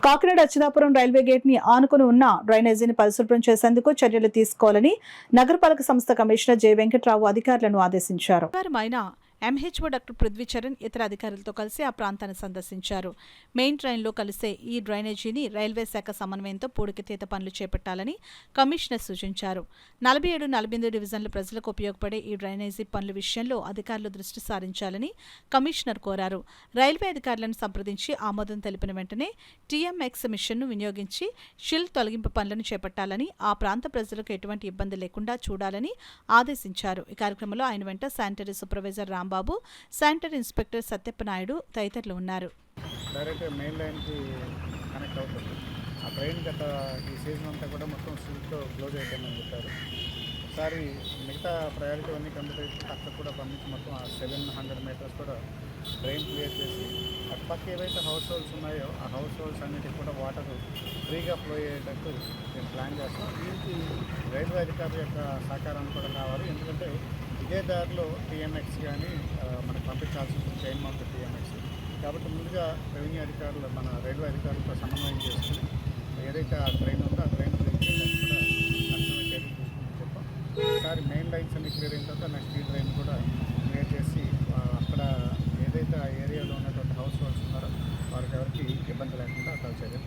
Kakinada Atchutapuram railway gate ని ఆనుకుని ఉన్న డ్రైనేజీని పరిశుభ్రం చేసేందుకు చర్యలు తీసుకోవాలని నగరపాలక సంస్థ కమిషనర్ జె వెంకట్రావు అధికారులను ఆదేశించారు. ఎంహెచ్ఓ డాక్టర్ పృథ్వీచరణ్ ఇతర అధికారులతో కలిసి ఆ ప్రాంతాన్ని సందర్శించారు. మెయిన్ ట్రైన్లో కలిసే ఈ డ్రైనేజీని రైల్వే శాఖ సమన్వయంతో పూడికతీత పనులు చేపట్టాలని కమిషనర్ సూచించారు. 47, 48 డివిజన్ల ప్రజలకు ఉపయోగపడే ఈ డ్రైనేజీ పనుల విషయంలో అధికారులు దృష్టి సారించాలని కమిషనర్ కోరారు. రైల్వే అధికారులను సంప్రదించి ఆమోదం తెలిపిన వెంటనే టీఎంఎక్స్ మిషన్ను వినియోగించి షిల్ తొలగింపు పనులను చేపట్టాలని, ఆ ప్రాంత ప్రజలకు ఎటువంటి ఇబ్బంది లేకుండా చూడాలని ఆదేశించారు. ఈ కార్యక్రమంలో ఆయన వెంట sanitary supervisor Rambabu, sanitary inspector Satyappanaidu తదితరులు ఉన్నారు. డైరెక్ట్ మెయిన్ లైన్కి కనెక్ట్ అవుతుంది. ఆ ట్రైన్ గత ఈ సీజన్ అంతా కూడా మొత్తం సీల్తో క్లోజ్ అయిపోయిందని చెప్పారు. ఒకసారి మిగతా ప్రయారిటీ అన్నీ కంప్లీట్ అయితే అక్కడ కూడా పంపించి మొత్తం ఆ 700 మీటర్స్ కూడా ట్రైన్ క్లియర్ చేసి అటుపక్క ఏవైతే హౌస్ హోల్డ్స్ ఉన్నాయో ఆ హౌస్ హోల్డ్స్ అన్నిటికీ కూడా వాటర్ ఫ్రీగా ఫ్లో అయ్యేటట్టు నేను ప్లాన్ చేస్తాను. దీనికి రైల్వే అధికారుల యొక్క సహకారాన్ని కూడా కావాలి. ఎందుకంటే ఇదే దారిలో టీఎంఎక్స్ కానీ మనకు పంపించాల్సి ఉంటుంది, చైన్ మౌంట్ టీఎంఎక్స్. కాబట్టి ముందుగా రెవెన్యూ అధికారులు మన రైల్వే అధికారులతో సమన్వయం చేసుకుని ఏదైతే ఆ ట్రైన్ ఉందో ఆ ట్రైన్ క్లియర్ చేయడానికి కూడా నష్టమే చర్యలు తీసుకుంటూ చెప్పాం. ఈసారి మెయిన్ లైన్స్ అన్ని క్లియర్ అయిన తర్వాత నెక్స్ట్ ఈ ట్రైన్ కూడా క్లియర్ చేసి అక్కడ ఏదైతే ఆ ఏరియాలో ఉన్నటువంటి హౌస్ హోల్డ్స్ ఉన్నారో వారికి ఎవరికి ఇబ్బంది లేకుండా అక్కడ చర్యలు